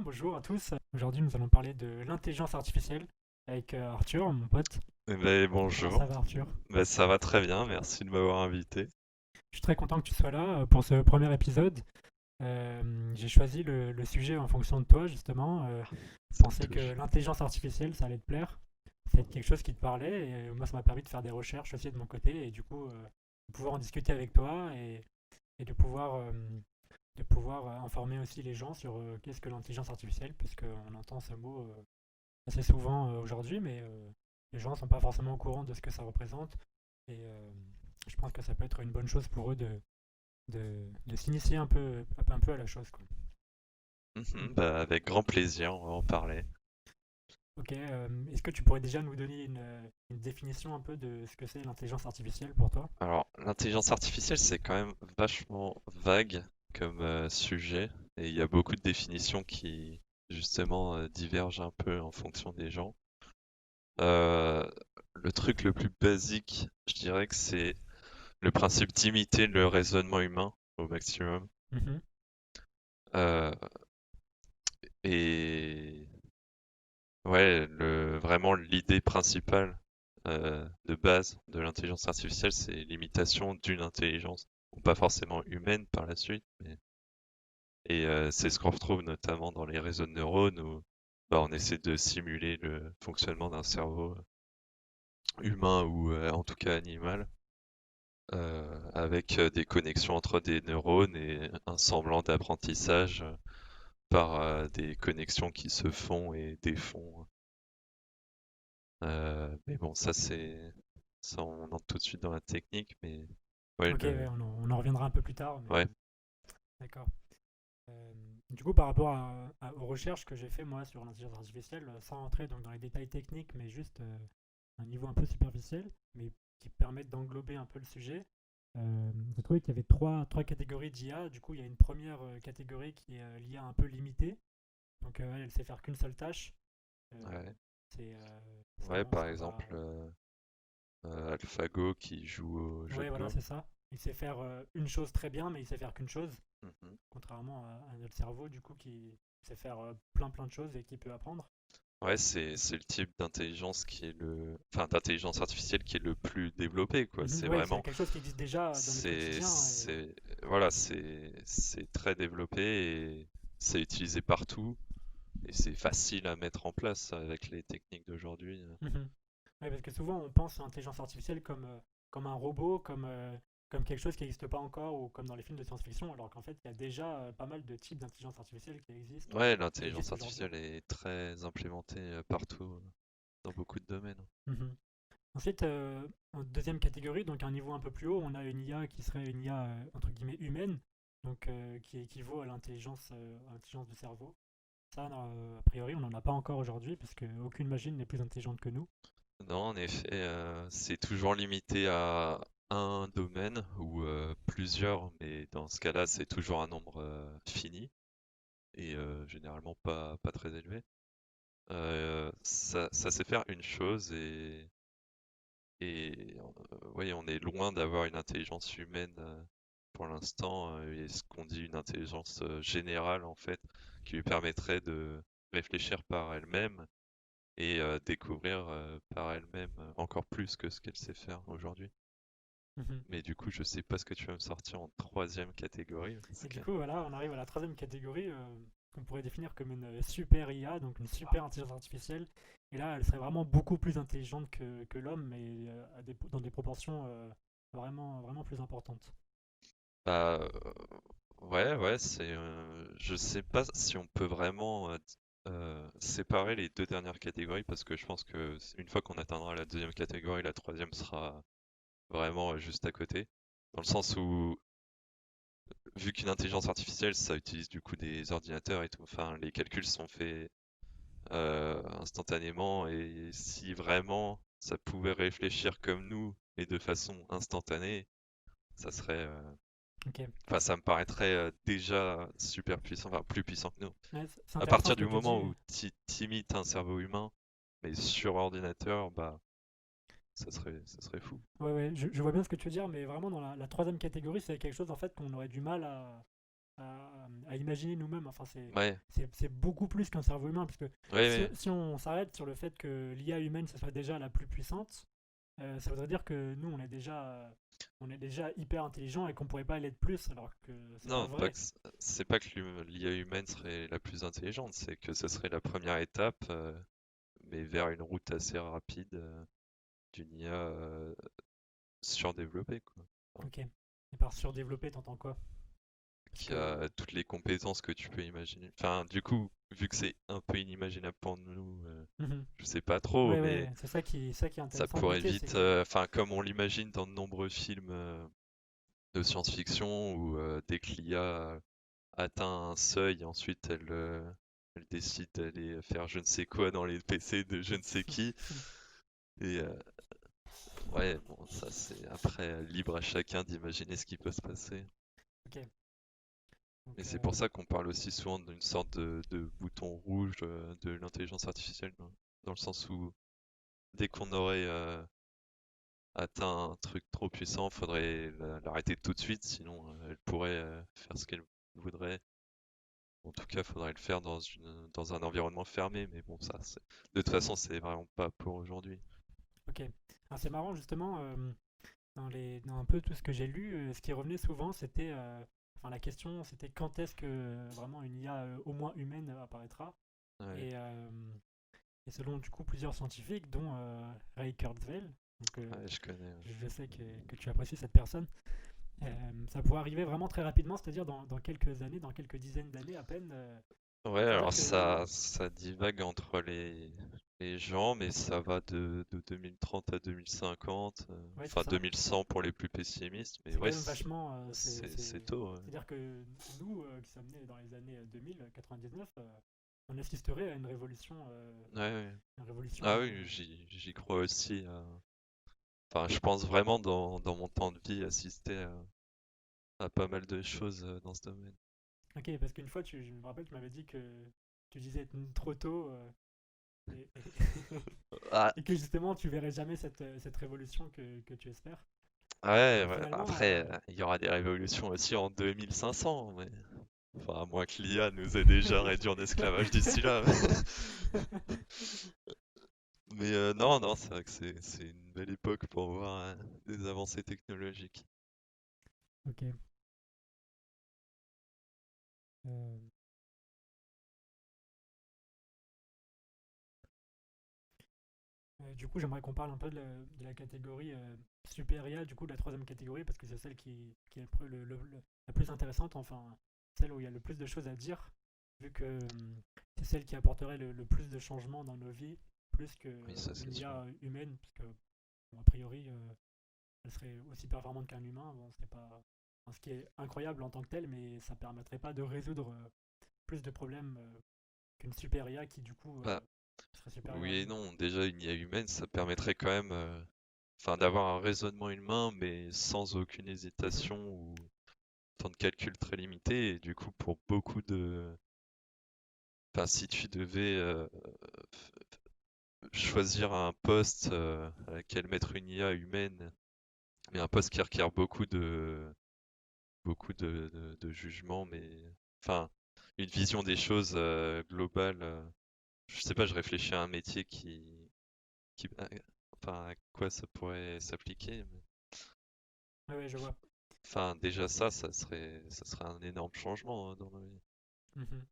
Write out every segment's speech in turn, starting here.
bonjour à tous. Aujourd'hui, nous allons parler de l'intelligence artificielle avec Arthur, mon pote. Eh ben, Comment bonjour. ça va, Arthur? Ben, ça va très bien, merci de m'avoir invité. Je suis très content que tu sois là pour ce premier épisode. J'ai choisi le sujet en fonction de toi, justement. Je Ça me pensais que touche. l'intelligence artificielle, ça allait te plaire. C'est quelque chose qui te parlait. Et moi, ça m'a permis de faire des recherches aussi de mon côté et du coup, de pouvoir en discuter avec toi et de pouvoir informer aussi les gens sur qu'est-ce que l'intelligence artificielle, puisqu'on entend ce mot assez souvent aujourd'hui, mais les gens ne sont pas forcément au courant de ce que ça représente. Et je pense que ça peut être une bonne chose pour eux de s'initier un peu à la chose, quoi. Bah, avec grand plaisir, on va en parler. Ok, est-ce que tu pourrais déjà nous donner une définition un peu de ce que c'est l'intelligence artificielle pour toi? Alors, l'intelligence artificielle, c'est quand même vachement vague comme sujet, et il y a beaucoup de définitions qui, justement, divergent un peu en fonction des gens. Euh, le truc le plus basique, je dirais que c'est le principe d'imiter le raisonnement humain au maximum. Mhm. Euh, et Ouais, vraiment l'idée principale de base de l'intelligence artificielle, c'est l'imitation d'une intelligence, ou pas forcément humaine par la suite, c'est ce qu'on retrouve notamment dans les réseaux de neurones où bah, on essaie de simuler le fonctionnement d'un cerveau humain ou en tout cas animal, avec des connexions entre des neurones et un semblant d'apprentissage par des connexions qui se font et défont. Mais bon, ça on entre tout de suite dans la technique, mais ouais, Ok, ouais, on en reviendra un peu plus tard, mais ouais, d'accord. Euh, du coup, par rapport aux recherches que j'ai fait moi sur l'intelligence artificielle, sans entrer donc dans les détails techniques, mais juste un niveau un peu superficiel, mais qui permettent d'englober un peu le sujet, j'ai trouvé qu'il y avait trois catégories d'IA. Du coup, il y a une première catégorie qui est l'IA un peu limitée. Donc, elle sait faire qu'une seule tâche. Euh, ouais, c'est ouais, vraiment ce par qu'on va. exemple, AlphaGo qui joue au jeu Ouais, de voilà, Go. c'est ça. Il sait faire une chose très bien, mais il sait faire qu'une chose. Mhm. Contrairement à notre cerveau, du coup, qui sait faire plein plein de choses et qui peut apprendre. Ouais, c'est le type d'intelligence qui est enfin, d'intelligence artificielle qui est le plus développé, quoi. Mhm, C'est ouais, c'est vraiment, quelque chose qui existe déjà dans notre c'est, quotidien. Et... c'est, voilà, c'est très développé et c'est utilisé partout et c'est facile à mettre en place avec les techniques d'aujourd'hui. Mhm. Ouais, parce que souvent on pense à l'intelligence artificielle comme un robot, comme quelque chose qui n'existe pas encore, ou comme dans les films de science-fiction, alors qu'en fait il y a déjà pas mal de types d'intelligence artificielle Ouais, qui l'intelligence existent aujourd'hui. artificielle est très implémentée partout, dans beaucoup de domaines. Mhm. Ensuite, en deuxième catégorie, donc à un niveau un peu plus haut, on a une IA qui serait une IA entre guillemets humaine, donc qui équivaut à l'intelligence du cerveau. Ça, a priori, on n'en a pas encore aujourd'hui, parce qu'aucune machine n'est plus intelligente que nous. Non, en effet, c'est toujours limité à un domaine ou plusieurs, mais dans ce cas-là, c'est toujours un nombre fini et généralement pas très élevé. Ça sait faire une chose et oui, on est loin d'avoir une intelligence humaine pour l'instant, et ce qu'on dit une intelligence générale en fait, qui lui permettrait de réfléchir par elle-même et découvrir par elle-même encore plus que ce qu'elle sait faire aujourd'hui. Mhm. Mais du coup, je sais pas ce que tu vas me sortir en troisième catégorie. Et du coup, voilà, on arrive à la troisième catégorie qu'on pourrait définir comme une super IA, donc une super intelligence artificielle. Et là, elle serait vraiment beaucoup plus intelligente que l'homme, mais dans des proportions vraiment, vraiment plus importantes. Bah, ouais, je sais pas si on peut vraiment séparer les deux dernières catégories parce que je pense que une fois qu'on atteindra la deuxième catégorie, la troisième sera vraiment juste à côté. Dans le sens où, vu qu'une intelligence artificielle, ça utilise du coup des ordinateurs et tout, enfin, les calculs sont faits instantanément et si vraiment ça pouvait réfléchir comme nous et de façon instantanée, ça serait, Ok. enfin, ça me paraîtrait déjà super puissant, enfin plus puissant que nous. Ouais, c'est À intéressant partir ce que du tu moment dis. où tu imites un cerveau humain, mais sur ordinateur, bah ça serait fou. Ouais, ouais, je vois bien ce que tu veux dire, mais vraiment dans la troisième catégorie, c'est quelque chose en fait qu'on aurait du mal à imaginer nous-mêmes. Enfin, Ouais, c'est beaucoup plus qu'un cerveau humain, parce que ouais, ouais. si on s'arrête sur le fait que l'IA humaine, ce soit déjà la plus puissante, ça voudrait dire que nous, on est déjà hyper intelligent et qu'on pourrait pas l'être plus, alors que c'est pas Non, pas vrai. que c'est pas que l'IA humaine serait la plus intelligente, c'est que ce serait la première étape, mais vers une route assez rapide d'une IA surdéveloppée, quoi. Enfin, Ok. Et par surdéveloppé, t'entends quoi? Parce qui que. a toutes les compétences que tu peux imaginer. Enfin, du coup, vu que c'est un peu inimaginable pour nous, Mhm. je sais pas trop, Ouais, mais ouais, c'est ça qui est ça intéressant de pourrait noter, c'est vite, que. enfin, comme on l'imagine dans de nombreux films de science-fiction, où dès que l'IA atteint un seuil, ensuite elle décide d'aller faire je ne sais quoi dans les PC de je ne sais qui. Et ouais, bon, ça c'est après libre à chacun d'imaginer ce qui peut se passer. Ok. Donc, Et c'est pour ça qu'on parle aussi souvent d'une sorte de bouton rouge de l'intelligence artificielle, dans le sens où dès qu'on aurait atteint un truc trop puissant, faudrait l'arrêter tout de suite, sinon elle pourrait faire ce qu'elle voudrait. En tout cas, faudrait le faire dans un environnement fermé, mais bon, ça, de toute façon, c'est vraiment pas pour aujourd'hui. ok. Alors, c'est marrant, justement, dans un peu tout ce que j'ai lu, ce qui revenait souvent, c'était. Enfin, la question, c'était quand est-ce que vraiment une IA au moins humaine apparaîtra. Ouais, Et, euh, et selon du coup plusieurs scientifiques, dont Ray Kurzweil, donc ouais, je connais. je sais que tu apprécies cette personne, ça pourrait arriver vraiment très rapidement, c'est-à-dire dans quelques années, dans quelques dizaines d'années à peine. Ouais, C'est-à-dire alors que nous, ça divague entre les gens, mais ça va de 2030 à 2050, ouais, c'est enfin ça. 2100 pour les plus pessimistes, mais C'est quand ouais, même vachement. c'est tôt. Ouais. C'est-à-dire que nous, qui sommes nés dans les années 2099, on assisterait à Ouais, ouais. une révolution. Ah oui, j'y crois aussi. Enfin, je pense vraiment dans mon temps de vie assister à pas mal de choses dans ce domaine. Ok, parce qu'une fois, je me rappelle, tu m'avais dit que tu disais trop tôt et, Ah, et que justement, tu verrais jamais cette révolution que tu espères. ouais, Et ouais. finalement, Après, il y aura des révolutions aussi en 2500, mais enfin, à moins que l'IA nous ait déjà réduit en esclavage d'ici là. Mais non, non, c'est vrai que c'est une belle époque pour voir des avancées technologiques. ok. Euh, du coup, j'aimerais qu'on parle un peu de la catégorie Super IA, du coup, de la troisième catégorie, parce que c'est celle qui est la plus intéressante, enfin, celle où il y a le plus de choses à dire, vu que c'est celle qui apporterait le plus de changements dans nos vies, plus Oui, ça qu'une c'est sûr. IA humaine, parce que, bon, a priori, elle serait aussi performante qu'un humain. Bon, c'est pas ce qui est incroyable en tant que tel, mais ça permettrait pas de résoudre plus de problèmes qu'une super IA qui, du coup, Bah, serait supérieure à oui et nous. non. Déjà, une IA humaine, ça permettrait quand même, enfin, d'avoir un raisonnement humain, mais sans aucune Mhm. hésitation ou temps de calcul très limité. Et du coup, pour beaucoup de, enfin, si tu devais choisir un poste à laquelle mettre une IA humaine, mais un poste qui requiert beaucoup de jugement, mais enfin une vision des choses globale. Je sais pas, je réfléchis à un métier enfin à quoi ça pourrait s'appliquer. Ouais, ouais, je vois. Enfin déjà ça serait un énorme changement dans la vie. Mhm.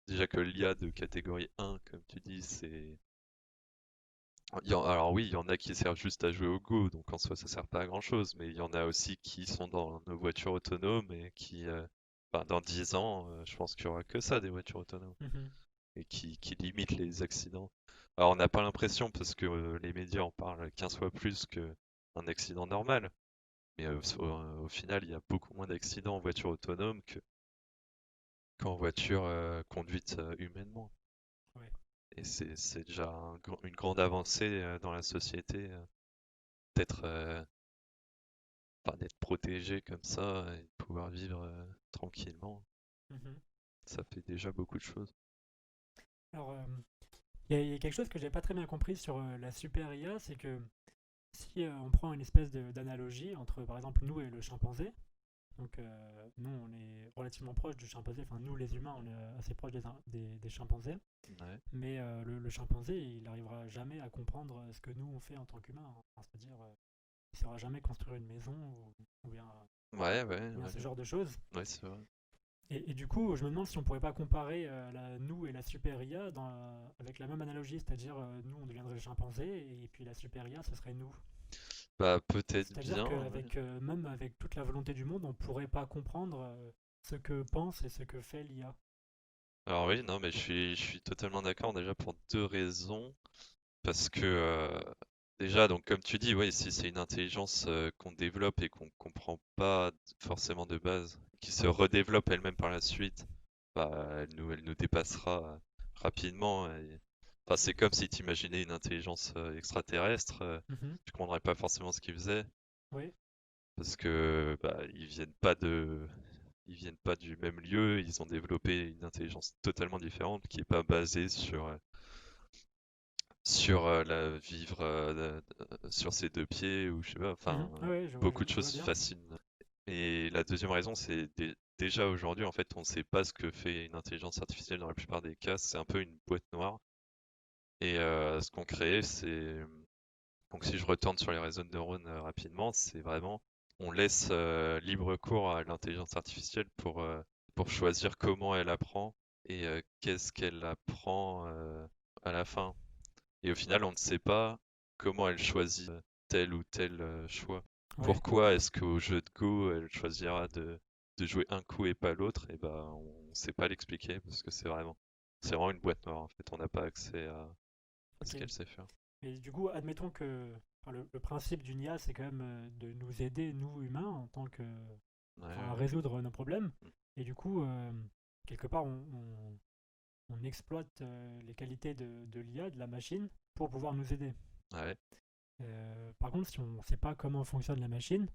Déjà que l'IA de catégorie 1, comme tu dis, c'est alors oui, il y en a qui servent juste à jouer au Go, donc en soi ça sert pas à grand chose, mais il y en a aussi qui sont dans nos voitures autonomes et qui, enfin, dans 10 ans, je pense qu'il y aura que ça, des voitures autonomes, Mhm. et qui limitent les accidents. Alors on n'a pas l'impression parce que les médias en parlent 15 fois plus qu'un accident normal, mais au final il y a beaucoup moins d'accidents en voiture autonome qu'en voiture conduite humainement. Ouais. Et c'est déjà une grande avancée dans la société d'être enfin, d'être protégé comme ça et de pouvoir vivre tranquillement. Mhm. Ça fait déjà beaucoup de choses. Alors, il y a quelque chose que j'ai pas très bien compris sur la super IA, c'est que si on prend une espèce d'analogie entre, par exemple, nous et le chimpanzé, Donc nous, on est relativement proche du chimpanzé. Enfin, nous, les humains, on est assez proche des chimpanzés. Ouais. Mais le chimpanzé, il n'arrivera jamais à comprendre ce que nous, on fait en tant qu'humains. Enfin, c'est-à-dire, il ne saura jamais construire une maison ou bien, Ouais, ouais, ou bien ouais. ce genre de choses. Ouais, c'est vrai. Et du coup, je me demande si on pourrait pas comparer nous et la super IA avec la même analogie, c'est-à-dire nous, on deviendrait le chimpanzé et puis la super IA, ce serait nous. Bah, peut-être C'est-à-dire bien, ouais. qu'avec même avec toute la volonté du monde, on pourrait pas comprendre ce que pense et ce que fait l'IA. Alors oui, non, mais je suis totalement d'accord déjà pour deux raisons. Parce que déjà, donc comme tu dis, oui, si c'est une intelligence qu'on développe et qu'on comprend pas forcément de base, qui se redéveloppe elle-même par la suite, bah, elle nous dépassera rapidement. Enfin, c'est comme si tu imaginais une intelligence extraterrestre, Mhm. tu comprendrais pas forcément ce qu'ils faisaient, Oui, parce que bah, ils viennent pas du même lieu, ils ont développé une intelligence totalement différente qui est pas basée sur la vivre sur ses deux pieds ou je sais pas, enfin mhm. Ouais, beaucoup de je vois choses bien. fascinent. Et la deuxième raison, c'est déjà aujourd'hui en fait on sait pas ce que fait une intelligence artificielle dans la plupart des cas, c'est un peu une boîte noire. Et ce qu'on crée, c'est donc si je retourne sur les réseaux de neurones rapidement, c'est vraiment on laisse libre cours à l'intelligence artificielle pour choisir comment elle apprend et qu'est-ce qu'elle apprend à la fin. Et au final, on ne sait pas comment elle choisit tel ou tel choix. Ouais, Pourquoi est-ce qu'au jeu de Go, elle choisira de jouer un coup et pas l'autre? Et ben, on ne sait pas l'expliquer parce que c'est vraiment une boîte noire en fait. On n'a pas accès à ce ok. qu'elle sait faire. Et du coup, admettons que enfin, le principe d'une IA, c'est quand même de nous aider, nous humains, en tant que, Ouais, enfin, à ouais. résoudre nos problèmes. Mm. Et du coup, quelque part, on exploite les qualités de l'IA, de la machine, pour pouvoir nous aider. Ouais. Par contre, si on ne sait pas comment fonctionne la machine,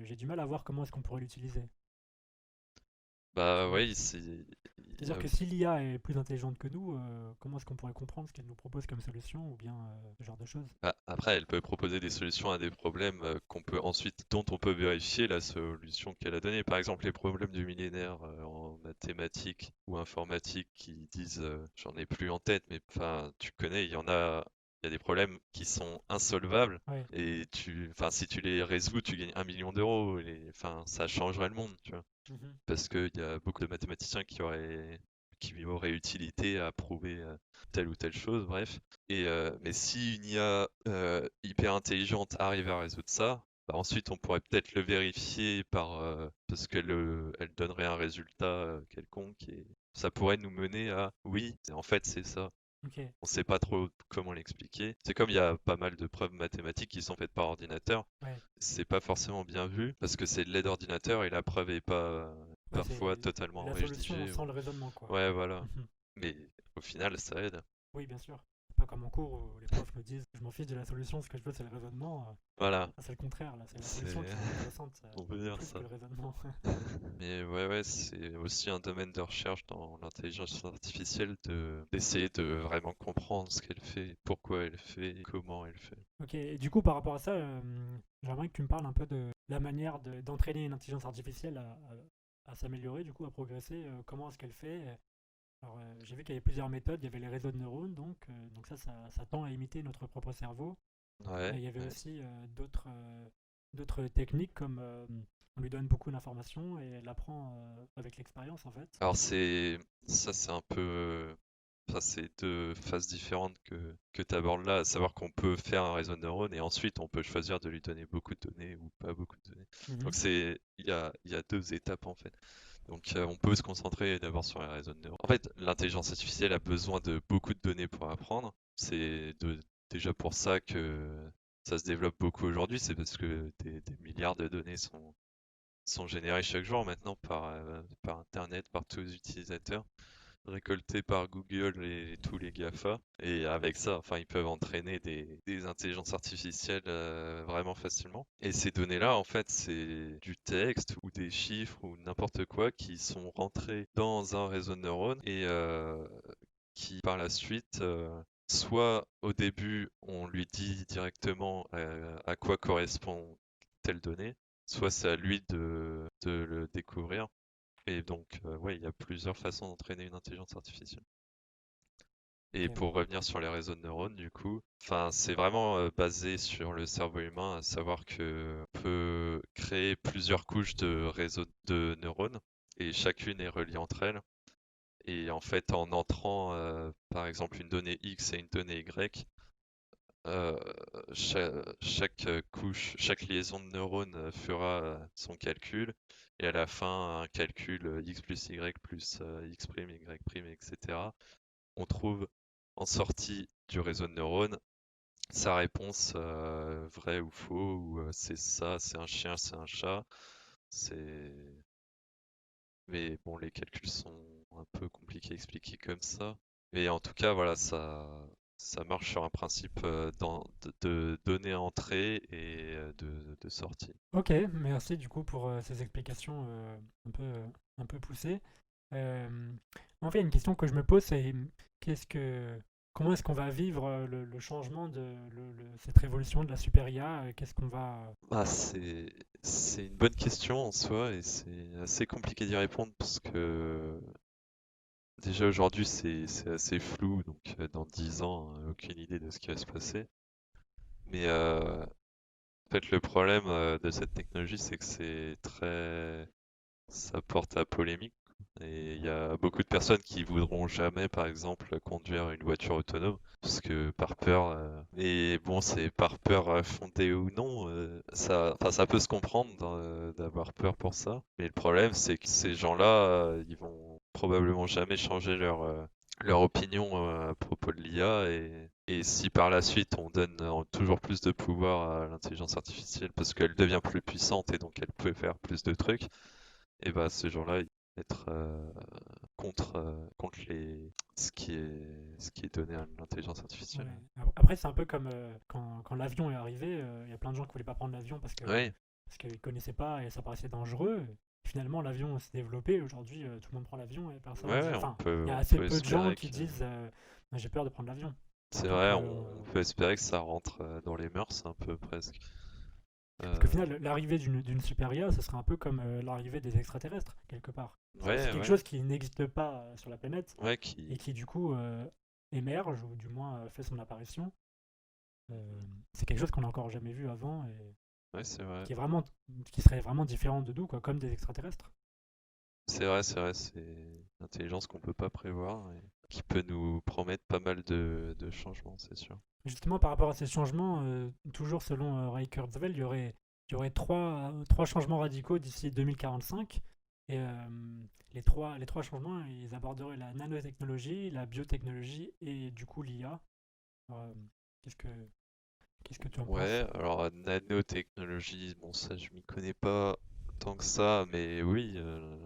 j'ai du mal à voir comment est-ce qu'on pourrait l'utiliser. Tu Bah vois? oui, il y C'est-à-dire a que si l'IA est plus intelligente que nous, comment est-ce qu'on pourrait comprendre ce qu'elle nous propose comme solution ou bien ce genre de choses? Après, elle peut proposer des solutions à des problèmes dont on peut vérifier la solution qu'elle a donnée. Par exemple, les problèmes du millénaire en mathématiques ou informatique qui disent, j'en ai plus en tête, mais enfin, tu connais, il y a des problèmes qui sont insolvables Ouais. et enfin, si tu les résous, tu gagnes 1 million d'euros. Enfin, ça changerait le monde, tu vois. Mhm. Parce qu'il y a beaucoup de mathématiciens qui auraient utilité à prouver telle ou telle chose, bref. Mais si une IA hyper intelligente arrive à résoudre ça, bah ensuite on pourrait peut-être le vérifier parce qu'elle donnerait un résultat quelconque et ça pourrait nous mener à oui, en fait c'est ça. Ok. On sait pas trop comment l'expliquer. C'est comme il y a pas mal de preuves mathématiques qui sont faites par ordinateur, Ouais. c'est pas forcément bien vu parce que c'est de l'aide d'ordinateur et la preuve est pas Ouais, parfois c'est totalement la solution rédigée. sans le raisonnement, quoi. Ouais, voilà. Mhm. Mais au final, ça aide. Oui, bien sûr. C'est pas comme en cours où les profs nous disent je m'en fiche de la solution, ce que je veux c'est le raisonnement. Voilà. Là, c'est le contraire, là, c'est la C'est, solution qui est intéressante on peut dire plus que ça. le raisonnement. Mais ouais, ouais, c'est aussi un domaine de recherche dans l'intelligence artificielle d'essayer de vraiment comprendre ce qu'elle fait, pourquoi elle fait, comment elle fait. Ok, et du coup, par rapport à ça, j'aimerais que tu me parles un peu de la manière d'entraîner une intelligence artificielle à s'améliorer, du coup, à progresser. Comment est-ce qu'elle fait? Alors, j'ai vu qu'il y avait plusieurs méthodes. Il y avait les réseaux de neurones, donc ça tend à imiter notre propre cerveau. Et Ouais, il y avait ouais. aussi d'autres techniques comme on lui donne beaucoup d'informations et elle apprend avec l'expérience, en fait. Alors ça c'est un peu, ça c'est deux phases différentes que tu abordes là, à savoir qu'on peut faire un réseau de neurones et ensuite on peut choisir de lui donner beaucoup de données ou pas beaucoup de données. Mhm. Donc il y a deux étapes en fait. Donc on peut se concentrer d'abord sur les réseaux de neurones. En fait, l'intelligence artificielle a besoin de beaucoup de données pour apprendre. Déjà pour ça que ça se développe beaucoup aujourd'hui, c'est parce que des milliards de données sont générées chaque jour maintenant par Internet, par tous les utilisateurs, récoltées par Google et tous les GAFA. Et avec ça, enfin, ils peuvent entraîner des intelligences artificielles vraiment facilement. Et ces données-là, en fait, c'est du texte ou des chiffres ou n'importe quoi qui sont rentrés dans un réseau de neurones et qui, par la suite, soit au début, on lui dit directement à quoi correspond telle donnée, soit c'est à lui de le découvrir. Et donc, ouais, il y a plusieurs façons d'entraîner une intelligence artificielle. Et Ok. pour revenir sur les réseaux de neurones, du coup, enfin, c'est vraiment basé sur le cerveau humain, à savoir que on peut créer plusieurs couches de réseaux de neurones et chacune est reliée entre elles. Et en fait, en entrant, par exemple, une donnée X et une donnée Y, euh, chaque couche, chaque liaison de neurones fera son calcul. Et à la fin, un calcul X plus Y plus X prime, Y prime, etc. On trouve en sortie du réseau de neurones sa réponse vrai ou faux, ou c'est ça, c'est un chien, c'est un chat. C'est Mais bon, les calculs sont un peu compliqués à expliquer comme ça. Mais en tout cas, voilà, ça marche sur un principe de données entrée et de sortie. Ok, merci du coup pour ces explications un peu poussées. Euh, En fait, une question que je me pose, c'est qu'est-ce que, comment est-ce qu'on va vivre le changement cette révolution de la super IA? Qu'est-ce qu'on va... Ah, c'est une bonne question en soi et c'est assez compliqué d'y répondre parce que déjà aujourd'hui c'est assez flou, donc dans 10 ans, aucune idée de ce qui va se passer. Mais en fait, le problème de cette technologie, c'est que ça porte à polémique. Et il y a beaucoup de personnes qui voudront jamais, par exemple, conduire une voiture autonome, parce que par peur. Et bon, c'est par peur fondée ou non, enfin, ça peut se comprendre d'avoir peur pour ça. Mais le problème, c'est que ces gens-là, ils vont probablement jamais changer leur opinion à propos de l'IA. Et si par la suite on donne toujours plus de pouvoir à l'intelligence artificielle parce qu'elle devient plus puissante et donc elle peut faire plus de trucs, et bah ces gens-là, ils vont être contre ce qui est donné à l'intelligence artificielle. Ouais. Après, c'est un peu comme quand l'avion est arrivé, il y a plein de gens qui voulaient pas prendre l'avion Oui, parce qu'ils connaissaient pas et ça paraissait dangereux. Finalement, l'avion s'est développé. Aujourd'hui, tout le monde prend l'avion et personne ouais, dit. ouais, Enfin, il y a on assez peut peu de gens espérer qui que disent j'ai peur de prendre l'avion. c'est Donc, vrai, on peut espérer que ça rentre dans les mœurs un peu presque. parce qu'au Euh, final, l'arrivée d'une super IA, ce serait un peu comme l'arrivée des extraterrestres, quelque part. C'est ouais, quelque ouais, chose qui n'existe pas sur la planète ouais, et qui, du coup, émerge, ou du moins fait son apparition. C'est quelque chose qu'on n'a encore jamais vu avant et ouais, c'est vrai. qui est vraiment, qui serait vraiment différent de nous, quoi, comme des extraterrestres. C'est vrai, c'est une intelligence qu'on peut pas prévoir et qui peut nous promettre pas mal de changements, c'est sûr. Justement, par rapport à ces changements, toujours selon Ray Kurzweil, il y aurait trois changements radicaux d'ici 2045. Et les trois changements, ils aborderaient la nanotechnologie, la biotechnologie et du coup l'IA. Euh, qu'est-ce que qu'est-ce que tu en penses? Ouais, alors nanotechnologie, bon ça je m'y connais pas tant que ça, mais oui,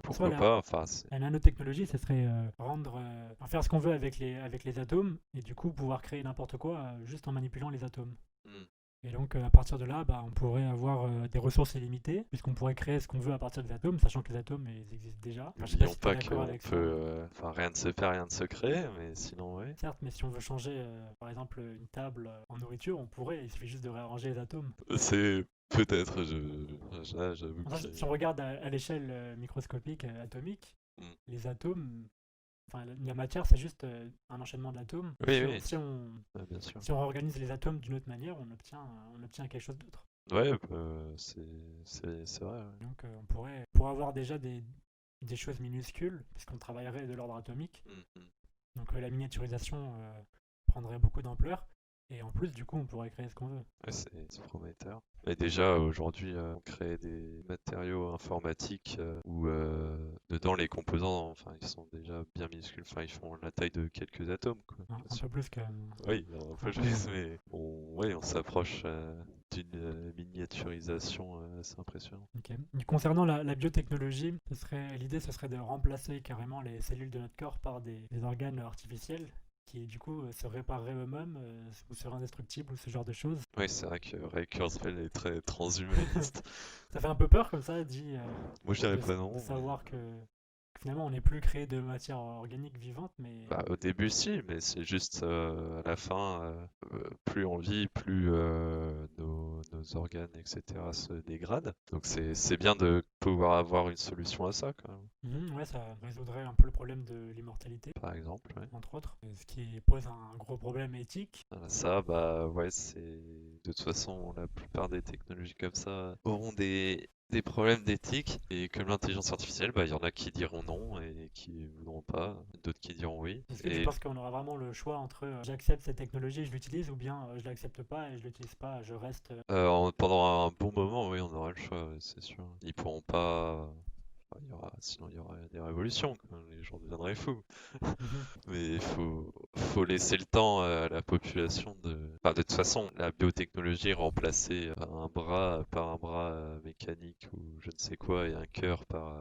En soi, pourquoi pas, enfin c'est... la nanotechnologie, ce serait faire ce qu'on veut avec les atomes et du coup pouvoir créer n'importe quoi juste en manipulant les atomes. Hmm. Et donc, à partir de là, bah, on pourrait avoir des ressources illimitées, puisqu'on pourrait créer ce qu'on veut à partir des atomes, sachant que les atomes, ils existent déjà. Enfin, je sais pas N'oublions si tu es pas d'accord qu'on avec peut, ça, mais enfin rien ne se fait, rien ne se crée, mais sinon ouais. certes, mais si on veut changer, par exemple, une table en nourriture, on pourrait, il suffit juste de réarranger les atomes. C'est peut-être, j'avoue Enfin, que... si on regarde à l'échelle microscopique, atomique, Hmm. les atomes, enfin, la matière, c'est juste un enchaînement d'atomes. Oui, oui, bien sûr. Si on réorganise les atomes d'une autre manière, on obtient quelque chose d'autre. Ouais, c'est vrai, ouais. Donc on pourrait, pour avoir déjà des choses minuscules, puisqu'on travaillerait de l'ordre atomique, Hmm, hmm. donc la miniaturisation prendrait beaucoup d'ampleur, et en plus, du coup, on pourrait créer ce qu'on veut. Ouais, c'est prometteur. Mais déjà, aujourd'hui, on crée des matériaux informatiques où dedans les composants, enfin, ils sont déjà bien minuscules. Enfin, ils font la taille de quelques atomes, quoi, bien Un peu sûr. plus que... Oui, un peu juste, mais ouais, on s'approche d'une miniaturisation assez impressionnante. Ok. Concernant la biotechnologie, l'idée, ce serait de remplacer carrément les cellules de notre corps par des organes artificiels qui, du coup, se répareraient eux-mêmes ou seraient indestructibles ou ce genre de choses. Oui, c'est vrai que Ray Kurzweil est très transhumaniste. Ça fait un peu peur comme ça, dit, Moi, je dirais de, pas de non, mais... savoir que finalement, on n'est plus créé de matière organique vivante, mais Bah, au début, si, mais c'est juste à la fin, plus on vit, plus nos nos organes, etc. se dégradent. Donc c'est bien de pouvoir avoir une solution à ça, quand même, Ouais, ça résoudrait un peu le problème de l'immortalité, par exemple. Ouais. entre autres, ce qui pose un gros problème éthique. Voilà, ça, bah ouais, c'est de toute façon la plupart des technologies comme ça auront des problèmes d'éthique et comme l'intelligence artificielle, bah il y en a qui diront non et qui voudront pas, d'autres qui diront oui. Est-ce que tu Et penses qu'on aura vraiment le choix entre j'accepte cette technologie, je l'utilise, ou bien je l'accepte pas et je l'utilise pas, je reste. pendant un bon moment, oui, on aura le choix, ouais, c'est sûr. Ils pourront pas. Enfin, sinon il y aura des révolutions, quoi. Les gens deviendraient fous. Mhm. Mais faut laisser le temps à la population de. Enfin, de toute façon, la biotechnologie est remplacée par un bras mécanique ou je ne sais quoi et un cœur par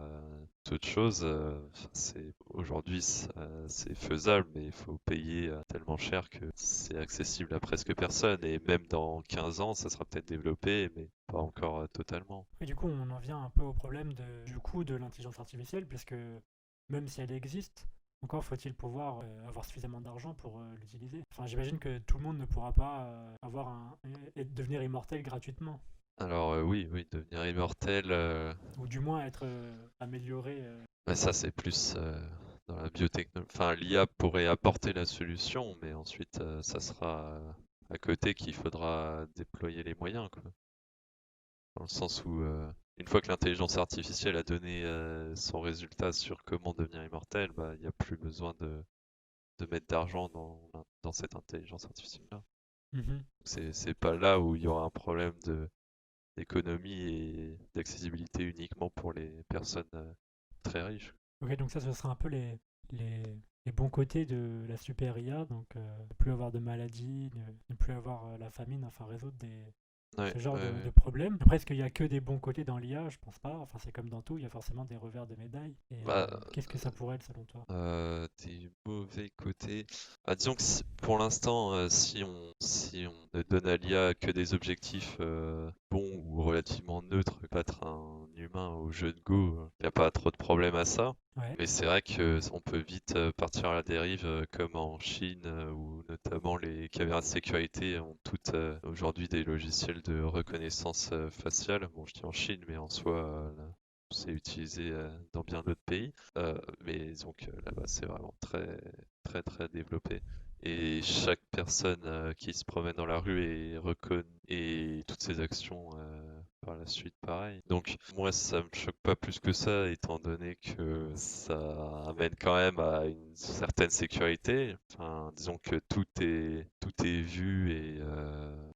toute chose. Enfin, aujourd'hui c'est faisable, mais il faut payer tellement cher que c'est accessible à presque personne. Et même dans 15 ans, ça sera peut-être développé, mais pas encore totalement. Et du coup, on en vient un peu au problème du coût de l'intelligence artificielle, puisque même si elle existe, encore faut-il pouvoir avoir suffisamment d'argent pour l'utiliser. Enfin, j'imagine que tout le monde ne pourra pas devenir immortel gratuitement, Alors oui, oui, devenir immortel. ou du moins être amélioré. Bah, ça, c'est plus dans la biotechnologie. Enfin, l'IA pourrait apporter la solution, mais ensuite, ça sera à côté qu'il faudra déployer les moyens, quoi. Dans le sens où, une fois que l'intelligence artificielle a donné son résultat sur comment devenir immortel, bah, il n'y a plus besoin de mettre d'argent dans cette intelligence artificielle-là. Mhm. C'est pas là où il y aura un problème d'économie et d'accessibilité uniquement pour les personnes très riches. Ok, donc ça, ce sera un peu les, les bons côtés de la super IA, donc ne plus avoir de maladies, ne plus avoir la famine, enfin résoudre Ouais, ce genre ouais, de ouais. problème. Après, est-ce qu'il y a que des bons côtés dans l'IA? Je pense pas. Enfin, c'est comme dans tout, il y a forcément des revers de médaille. Et Bah, qu'est-ce que ça pourrait être selon toi? des mauvais côtés. Ah, disons que pour l'instant, si on ne donne à l'IA que des objectifs bons ou relativement neutres, battre un humain au jeu de Go, il n'y a pas trop de problème à ça. Ouais. Mais c'est vrai que on peut vite partir à la dérive, comme en Chine, où notamment les caméras de sécurité ont toutes aujourd'hui des logiciels de reconnaissance faciale. Bon, je dis en Chine, mais en soi, c'est utilisé dans bien d'autres pays. Mais donc là-bas, c'est vraiment très, très, très développé. Et chaque personne qui se promène dans la rue est reconnue et toutes ses actions par la suite, pareil. Donc moi, ça me choque pas plus que ça, étant donné que ça amène quand même à une certaine sécurité. Enfin, disons que tout est vu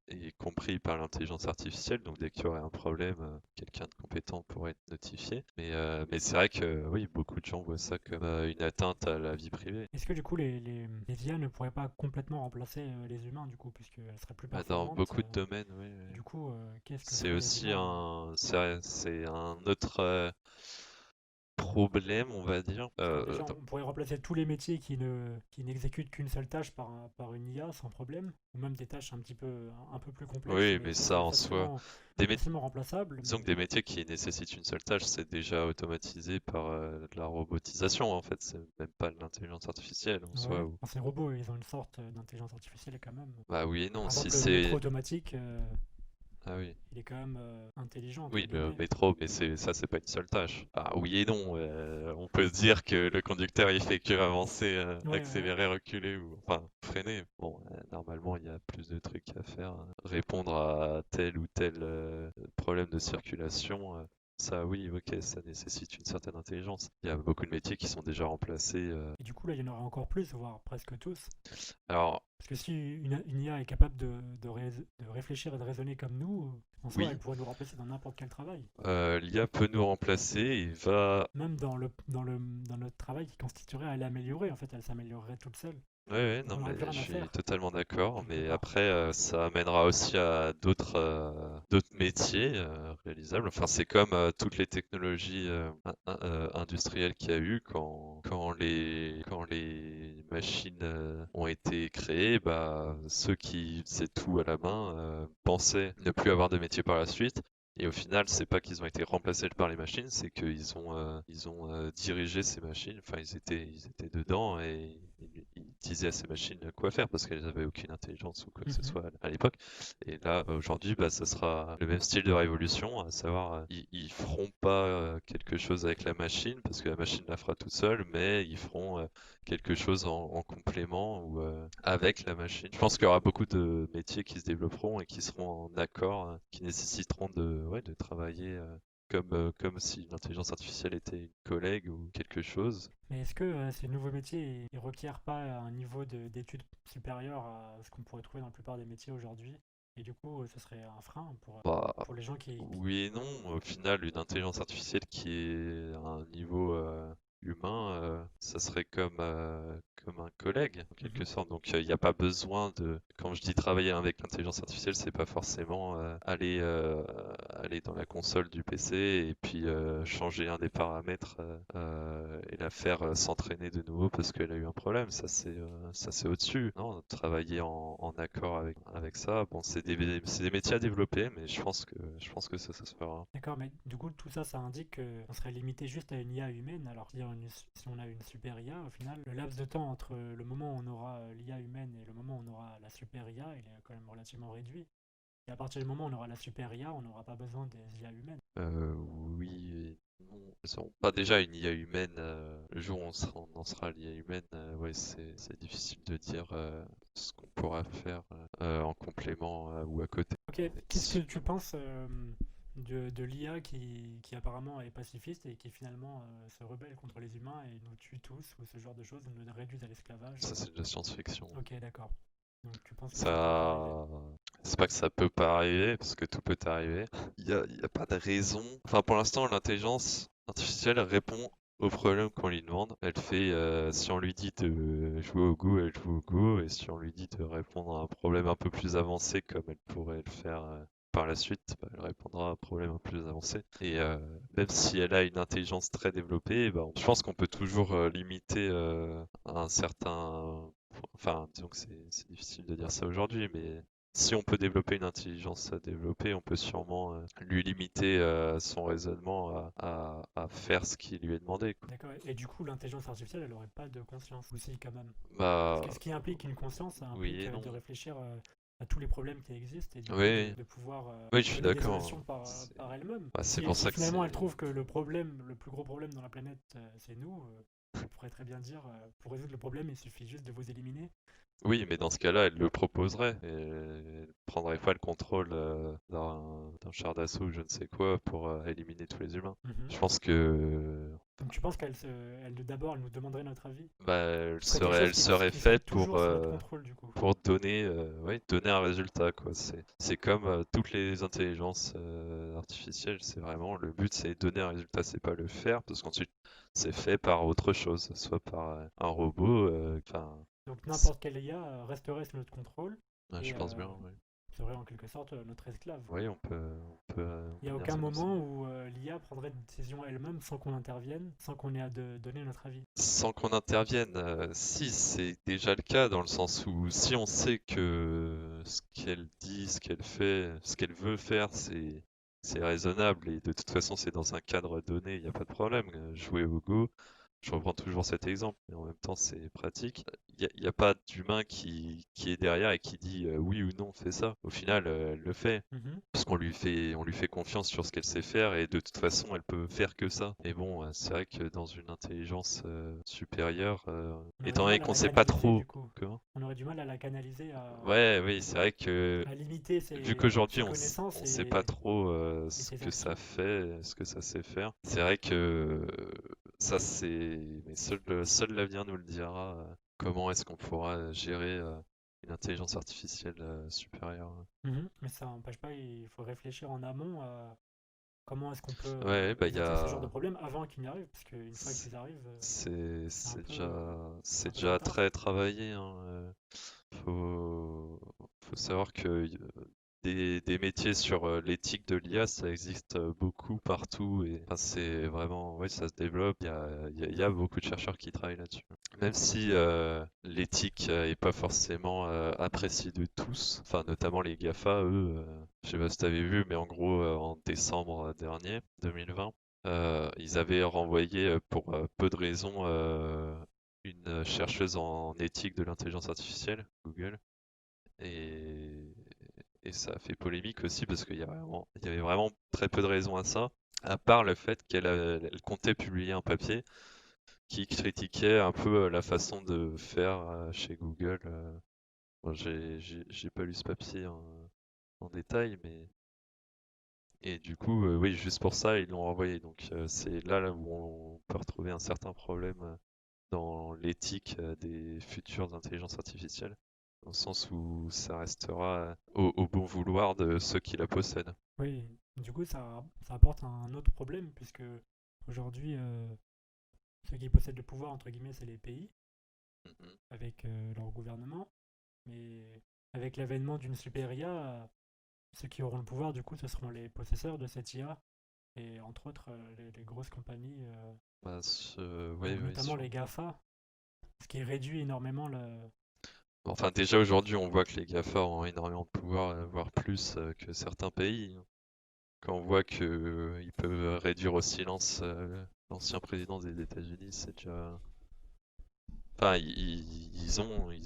et compris par l'intelligence artificielle. Donc dès qu'il y aurait un problème, quelqu'un de compétent pourrait être notifié. Mais c'est vrai que oui, beaucoup de gens voient ça comme une atteinte à la vie privée. Est-ce que du coup, les IA ne pourraient pas complètement remplacer les humains, du coup, puisqu'elles seraient plus Bah, dans performantes? beaucoup de domaines, oui, oui. Du coup, qu'est-ce que C'est feraient les aussi humains? c'est un autre problème, on va dire. Enfin, déjà, on pourrait remplacer tous les métiers qui n'exécutent qu'une seule tâche par une IA sans problème, ou même des tâches un peu plus complexes, Oui, mais mais qui ça seraient en soi, des mé- facilement remplaçables. disons Mais que des métiers qui nécessitent une seule tâche, c'est déjà automatisé par de la robotisation, en fait. C'est même pas de l'intelligence artificielle en soi. ouais, enfin, ces robots, ils ont une sorte d'intelligence artificielle quand même. Bah oui et non, Par si exemple, le métro c'est... automatique, Ah oui. il est quand même intelligent, entre Oui, le guillemets. métro, mais c'est pas une seule tâche. Ah oui et non. On peut se dire que le conducteur, il fait que avancer, Ouais, ouais. accélérer, reculer ou enfin freiner. Bon, normalement, il y a plus de trucs à faire. Répondre à tel ou tel problème de circulation. Ça, oui, ok, ça nécessite une certaine intelligence. Il y a beaucoup de métiers qui sont déjà remplacés. Et du coup, là, il y en aurait encore plus, voire presque tous. Alors, Parce que si une IA est capable de réfléchir et de raisonner comme nous, en soi, elle oui, pourrait nous remplacer dans n'importe quel travail. l'IA peut nous remplacer et va. Même dans notre travail qui constituerait à l'améliorer, en fait, elle s'améliorerait toute seule. Ouais, ouais, Donc non, on n'aurait plus mais je rien à suis faire, totalement d'accord. quelque Mais part. après, ça amènera aussi à d'autres métiers réalisables. Enfin, c'est comme toutes les technologies industrielles qu'il y a eu quand les machines ont été créées. Bah, ceux qui faisaient tout à la main pensaient ne plus avoir de métier par la suite. Et au final, c'est pas qu'ils ont été remplacés par les machines, c'est qu'ils ont dirigé ces machines. Enfin, ils étaient dedans et disaient à ces machines quoi faire parce qu'elles n'avaient aucune intelligence ou quoi que ce Mhm. soit à l'époque. Et là, aujourd'hui, bah, ça sera le même style de révolution, à savoir, ils feront pas quelque chose avec la machine parce que la machine la fera toute seule, mais ils feront quelque chose en complément ou avec la machine. Je pense qu'il y aura beaucoup de métiers qui se développeront et qui seront en accord, qui nécessiteront de travailler comme si l'intelligence artificielle était une collègue ou quelque chose. Mais est-ce que ces nouveaux métiers, ils requièrent pas un niveau d'études supérieur à ce qu'on pourrait trouver dans la plupart des métiers aujourd'hui? Et du coup, ce serait un frein Bah, pour les gens oui et non. Au final, une intelligence artificielle qui est à un niveau humain, ça serait comme un collègue, en quelque Mhm. sorte. Donc, il n'y a pas besoin de... Quand je dis travailler avec l'intelligence artificielle, c'est pas forcément aller dans la console du PC et puis changer un des paramètres et la faire s'entraîner de nouveau parce qu'elle a eu un problème. Ça, c'est au-dessus. Non, travailler en accord avec ça. Bon, c'est des métiers à développer, mais je pense que ça se fera. D'accord, mais du coup, tout ça, ça indique qu'on serait limité juste à une IA humaine. Alors, si on a une super IA, au final, le laps de temps entre le moment où on aura l'IA humaine et le moment où on aura la super IA, il est quand même relativement réduit. Et à partir du moment où on aura la super IA, on n'aura pas besoin des IA humaines. Oui et non. Elles seront pas déjà une IA humaine. Le jour où on en sera à l'IA humaine, ouais, c'est difficile de dire ce qu'on pourra faire en complément ou à côté. Ok, qu'est-ce que Si- tu penses de l'IA qui apparemment est pacifiste et qui finalement se rebelle contre les humains et nous tue tous, ou ce genre de choses, nous réduit à l'esclavage? Ça, c'est de la science-fiction. Ok, d'accord. Donc tu penses que ça peut pas arriver? Ça, c'est pas que ça peut pas arriver, parce que tout peut arriver. Il y a pas de raison. Enfin, pour l'instant, l'intelligence artificielle répond aux problèmes qu'on lui demande. Elle fait, si on lui dit de jouer au Go, elle joue au Go, et si on lui dit de répondre à un problème un peu plus avancé, comme elle pourrait le faire par la suite, bah, elle répondra à un problème un peu plus avancé. Et même si elle a une intelligence très développée, bah, je pense qu'on peut toujours limiter à un certain enfin, disons que c'est difficile de dire ça aujourd'hui, mais si on peut développer une intelligence développée, on peut sûrement lui limiter son raisonnement à faire ce qui lui est demandé, quoi. D'accord. Et du coup, l'intelligence artificielle, elle aurait pas de conscience aussi, quand même. Parce Bah, que ce qui implique une conscience, ça oui implique et non. de réfléchir à tous les problèmes qui existent et du coup Oui, de pouvoir oui, je suis donner des d'accord, solutions hein. par elle-même. Bah, c'est Si, pour si ça que finalement elle c'est. trouve que le problème, le plus gros problème dans la planète, c'est nous, elle pourrait très bien dire, pour résoudre le problème, il suffit juste de vous éliminer. Oui, mais dans ce cas-là, elle le proposerait et elle prendrait pas le contrôle d'un char d'assaut ou je ne sais quoi pour éliminer tous les humains. Mhm. Je pense que Donc tu penses d'abord, elle nous demanderait notre avis? bah, elle Ce serait quelque chose elle serait qui serait faite toujours sous notre contrôle, du coup. pour donner, ouais, donner un résultat, quoi. C'est comme toutes les intelligences artificielles, c'est vraiment le but, c'est donner un résultat, c'est pas le faire, parce qu'ensuite c'est fait par autre chose, soit par un robot, enfin, Donc n'importe quelle IA resterait sous notre contrôle ouais, je et pense bien, oui. serait en quelque sorte notre esclave. Oui, on Il n'y peut a dire aucun ça comme ça. moment où l'IA prendrait des décisions elle-même sans qu'on intervienne, sans qu'on ait à donner notre avis. Sans qu'on intervienne, si c'est déjà le cas dans le sens où si on sait que ce qu'elle dit, ce qu'elle fait, ce qu'elle veut faire, c'est raisonnable et de toute façon c'est dans un cadre donné, il n'y a pas de problème. Jouer au Go, je reprends toujours cet exemple, mais en même temps c'est pratique. Il y a pas d'humain qui est derrière et qui dit oui ou non, fais ça. Au final, elle le fait. Mhm. Parce on lui fait confiance sur ce qu'elle sait faire et de toute façon, elle peut faire que ça. Et bon, c'est vrai que dans une intelligence supérieure, On aurait étant du donné mal à qu'on la sait pas canaliser trop du coup. comment. On aurait du mal à la canaliser, Ouais, oui, c'est vrai que à limiter vu qu'aujourd'hui ses connaissances on sait pas trop et ce ses que ça actions. fait, ce que ça sait faire, c'est vrai que ça c'est, mais seul l'avenir nous le dira. Comment est-ce qu'on pourra gérer une intelligence artificielle supérieure? Mhm. Mais ça n'empêche pas, il faut réfléchir en amont à comment est-ce qu'on peut Ouais, bah il y éviter ce genre de a. problème avant qu'ils n'y arrivent, parce qu'une fois qu'ils arrivent, c'est un C'est peu trop déjà tard. très travaillé, hein. Faut savoir que des métiers sur l'éthique de l'IA, ça existe beaucoup partout et enfin, c'est vraiment, ouais, ça se développe. Il y a beaucoup de chercheurs qui travaillent là-dessus. Même si l'éthique est pas forcément appréciée de tous, enfin notamment les GAFA, eux, je sais pas si t'avais vu, mais en gros en décembre dernier, 2020. Ils avaient renvoyé pour peu de raisons une chercheuse en éthique de l'intelligence artificielle, Google, et, et ça a fait polémique aussi parce il y avait vraiment très peu de raisons à ça, à part le fait elle comptait publier un papier qui critiquait un peu la façon de faire chez Google. Bon, j'ai pas lu ce papier en détail, mais et du coup, oui, juste pour ça, ils l'ont renvoyé. Donc c'est là où on peut retrouver un certain problème dans l'éthique des futures intelligences artificielles, dans le sens où ça restera au bon vouloir de ceux qui la possèdent. Oui, du coup, ça apporte un autre problème, puisque aujourd'hui, ceux qui possèdent le pouvoir, entre guillemets, c'est les pays, Mhm. avec leur gouvernement. Mais avec l'avènement d'une super IA, ceux qui auront le pouvoir, du coup, ce seront les possesseurs de cette IA, et entre autres, les grosses compagnies, Bah, oui, donc oui, notamment sûrement. les GAFA, ce qui réduit énormément le... Enfin, déjà aujourd'hui, on voit que les GAFA ont énormément de pouvoir, voire plus que certains pays. Quand on voit que ils peuvent réduire au silence l'ancien président des États-Unis, c'est déjà. Enfin, ils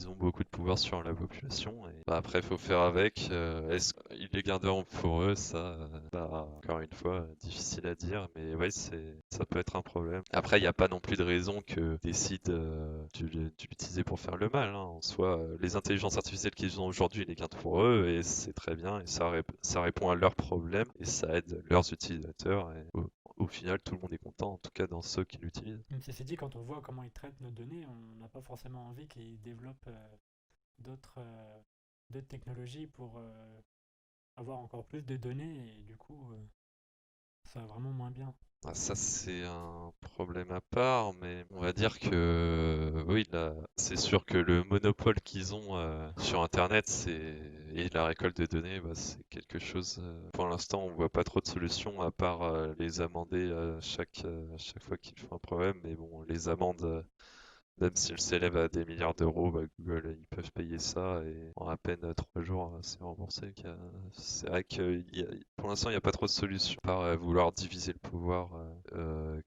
ont beaucoup de pouvoir sur la population. Et bah, après, il faut faire avec. Est-ce qu'ils les garderont pour eux? Ça, bah, encore une fois, difficile à dire. Mais ouais, ça peut être un problème. Après, il n'y a pas non plus de raison que décident d'utiliser pour faire le mal, hein. En soi, les intelligences artificielles qu'ils ont aujourd'hui, ils les gardent pour eux. Et c'est très bien. Et ça répond à leurs problèmes. Et ça aide leurs utilisateurs. Et au final, tout le monde est content, en tout cas dans ceux qui l'utilisent. Même si c'est dit, quand on voit comment ils traitent nos données, on n'a pas forcément envie qu'ils développent d'autres d'autres technologies pour avoir encore plus de données, et du coup, ça va vraiment moins bien. Ah, ça, c'est un problème à part, mais on va dire que oui, là, c'est sûr que le monopole qu'ils ont sur Internet et la récolte de données, bah, c'est quelque chose. Pour l'instant, on voit pas trop de solutions à part les amender chaque fois qu'ils font un problème. Mais bon, les amendes, même si elles s'élèvent à des milliards d'euros, bah, Google, ils peuvent payer ça et en à peine 3 jours, c'est remboursé. C'est vrai que pour l'instant, il n'y a pas trop de solutions, par vouloir diviser le pouvoir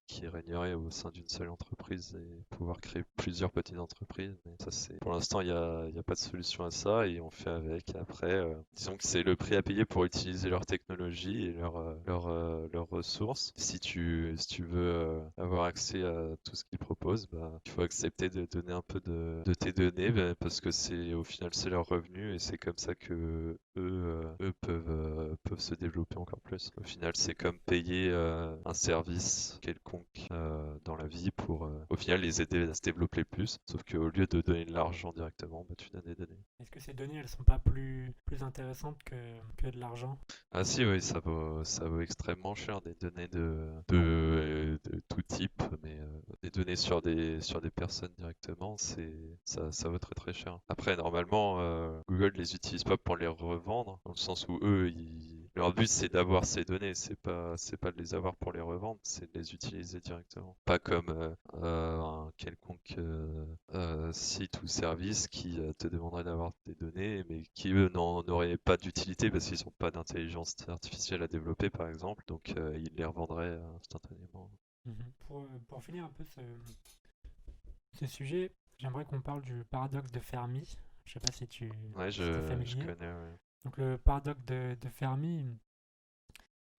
qui régnerait au sein d'une seule entreprise et pouvoir créer plusieurs petites entreprises. Mais ça, pour l'instant, il y a pas de solution à ça et on fait avec. Après, disons que c'est le prix à payer pour utiliser leur technologie et leurs ressources. Si tu veux avoir accès à tout ce qu'ils proposent, bah, il faut accepter de donner un peu de tes données, bah, parce que au final c'est leur revenu et c'est comme ça que eux peuvent se développer encore plus. Au final, c'est comme payer un service quelconque dans la vie pour au final les aider à se développer plus. Sauf qu'au lieu de donner de l'argent directement, bah, tu donnes des données. Est-ce que ces données, elles sont pas plus intéressantes que de l'argent? Ah si, oui, ça vaut extrêmement cher des données de tout type, mais des données sur des personnes directement, ça vaut très très cher. Après, normalement, Google les utilise pas pour les revendre, dans le sens où eux, leur but c'est d'avoir ces données, c'est pas de les avoir pour les revendre, c'est de les utiliser directement. Pas comme un quelconque site ou service qui te demanderait d'avoir des données, mais qui eux n'en auraient pas d'utilité parce qu'ils n'ont pas d'intelligence artificielle à développer, par exemple, donc ils les revendraient instantanément. Mhm. Pour finir un peu ce sujet, j'aimerais qu'on parle du paradoxe de Fermi. Je sais pas Ouais, si t'es je familier. connais, ouais. Donc le paradoxe de Fermi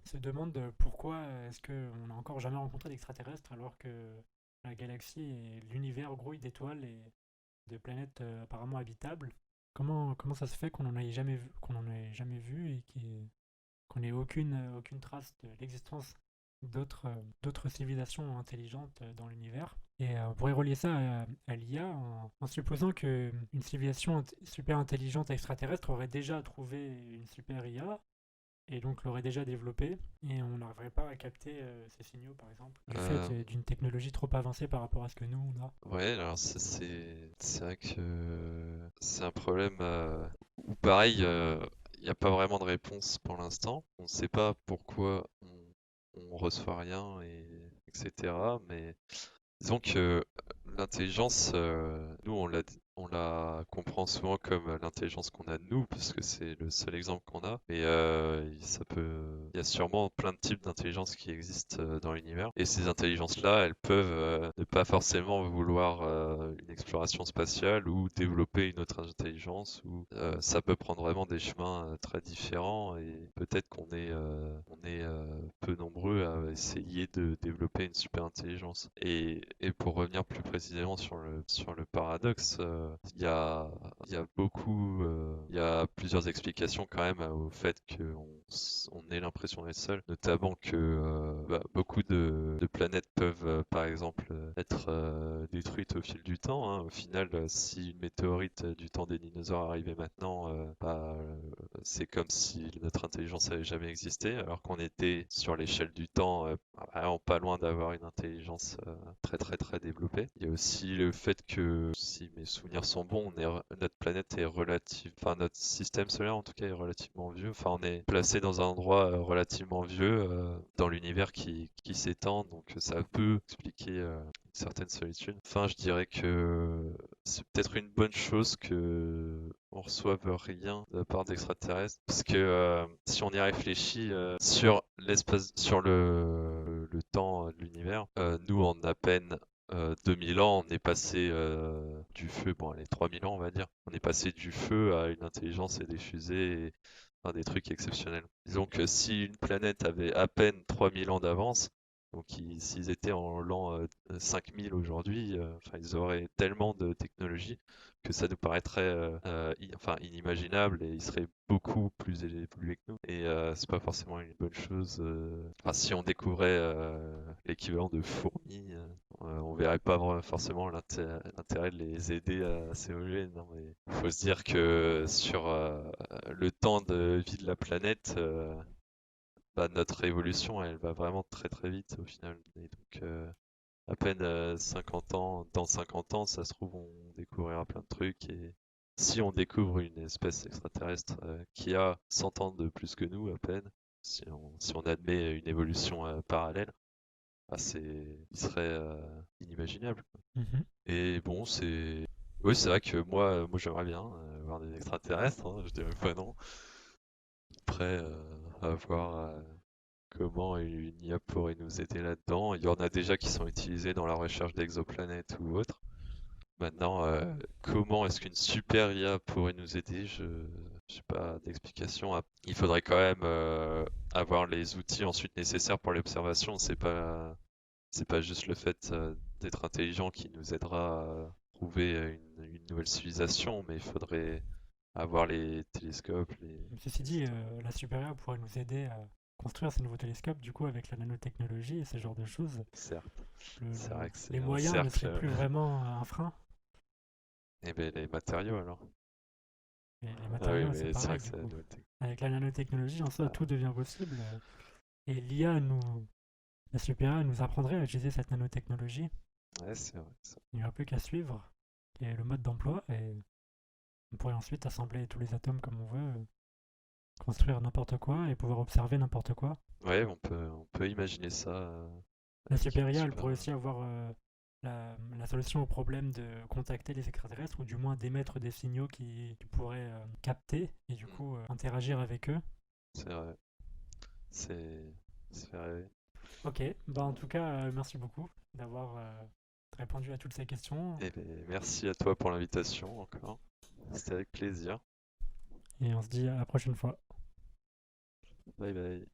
se demande pourquoi est-ce qu'on n'a encore jamais rencontré d'extraterrestres alors que la galaxie et l'univers grouillent d'étoiles et de planètes apparemment habitables. Comment ça se fait qu'on en ait jamais vu et qu'on n'ait aucune trace de l'existence d'autres civilisations intelligentes dans l'univers? Et on pourrait relier ça à l'IA en supposant qu'une civilisation super intelligente extraterrestre aurait déjà trouvé une super IA et donc l'aurait déjà développé, et on n'arriverait pas à capter ces signaux, par exemple, du fait Euh, d'une technologie trop avancée par rapport à ce que nous, on a. ouais, alors c'est vrai que c'est un problème où pareil, il n'y a pas vraiment de réponse pour l'instant. On ne sait pas pourquoi on reçoit rien etc. Mais disons que l'intelligence, nous, on la comprend souvent comme l'intelligence qu'on a de nous, parce que c'est le seul exemple qu'on a. Mais il y a sûrement plein de types d'intelligence qui existent dans l'univers. Et ces intelligences-là, elles peuvent ne pas forcément vouloir une exploration spatiale ou développer une autre intelligence, ou ça peut prendre vraiment des chemins très différents, et peut-être qu'on est peu nombreux à essayer de développer une super intelligence. Et pour revenir plus précisément sur le paradoxe, il y a plusieurs explications quand même au fait qu'on ait l'impression d'être seul, notamment que beaucoup de planètes peuvent par exemple être détruites au fil du temps, hein. Au final, si une météorite du temps des dinosaures arrivait maintenant, c'est comme si notre intelligence avait jamais existé, alors qu'on était sur l'échelle du temps vraiment pas loin d'avoir une intelligence très très très développée. Il y a aussi le fait que, si mes souvenirs sont bons, notre planète est enfin notre système solaire en tout cas est relativement vieux. Enfin, on est placé dans un endroit relativement vieux dans l'univers qui s'étend, donc ça peut expliquer une certaine solitude. Enfin, je dirais que c'est peut-être une bonne chose que on reçoive rien de la part d'extraterrestres, parce que si on y réfléchit sur l'espace, sur le temps de l'univers, nous en à peine 2000 ans, on est passé du feu, bon allez, 3000 ans on va dire, on est passé du feu à une intelligence et des fusées, et enfin, des trucs exceptionnels. Disons que si une planète avait à peine 3000 ans d'avance, donc s'ils étaient en l'an 5000 aujourd'hui, enfin, ils auraient tellement de technologie que ça nous paraîtrait enfin, inimaginable, et ils seraient beaucoup plus évolués que nous. Et c'est pas forcément une bonne chose. Enfin, si on découvrait l'équivalent de fourmis, on verrait pas forcément l'intérêt de les aider à s'évoluer. Non, mais il faut se dire que sur le temps de vie de la planète, notre évolution, elle va vraiment très très vite au final. Et donc, à peine 50 ans, dans 50 ans, ça se trouve, on découvrira plein de trucs. Et si on découvre une espèce extraterrestre qui a 100 ans de plus que nous, à peine, si on admet une évolution parallèle, il serait inimaginable, quoi. Mhm. Et bon, oui, c'est vrai que moi j'aimerais bien voir des extraterrestres, hein, je dirais pas non. Après, à voir comment une IA pourrait nous aider là-dedans. Il y en a déjà qui sont utilisés dans la recherche d'exoplanètes ou autres. Maintenant, comment est-ce qu'une super IA pourrait nous aider? Je n'ai pas d'explication. Il faudrait quand même avoir les outils ensuite nécessaires pour l'observation. C'est pas juste le fait d'être intelligent qui nous aidera à trouver une nouvelle civilisation, mais il faudrait avoir les télescopes, Ceci dit, la supérieure pourrait nous aider à construire ces nouveaux télescopes, du coup, avec la nanotechnologie et ce genre de choses. certes. Le- C'est le- vrai que c'est les un moyens ne cercle. seraient plus vraiment un frein. Et ben les matériaux alors. Et les Ah oui, matériaux, c'est mais c'est vrai pareil, que du ça coup. doit être. Avec la nanotechnologie, en soi, Ah, tout devient possible. Et la supérieure nous apprendrait à utiliser cette nanotechnologie. ouais, c'est vrai. Il n'y aura plus qu'à suivre et le mode d'emploi et on pourrait ensuite assembler tous les atomes comme on veut, construire n'importe quoi et pouvoir observer n'importe quoi. Ouais, on peut imaginer ça La avec une supérieure, elle super. pourrait aussi avoir la solution au problème de contacter les extraterrestres ou du moins d'émettre des signaux qui pourraient capter et du coup interagir avec eux. C'est vrai. C'est. C'est vrai. Ok, bah en tout cas, merci beaucoup d'avoir répondu à toutes ces questions Et ben, merci à toi pour l'invitation encore. C'était avec plaisir. et on se dit à la prochaine fois. Bye bye.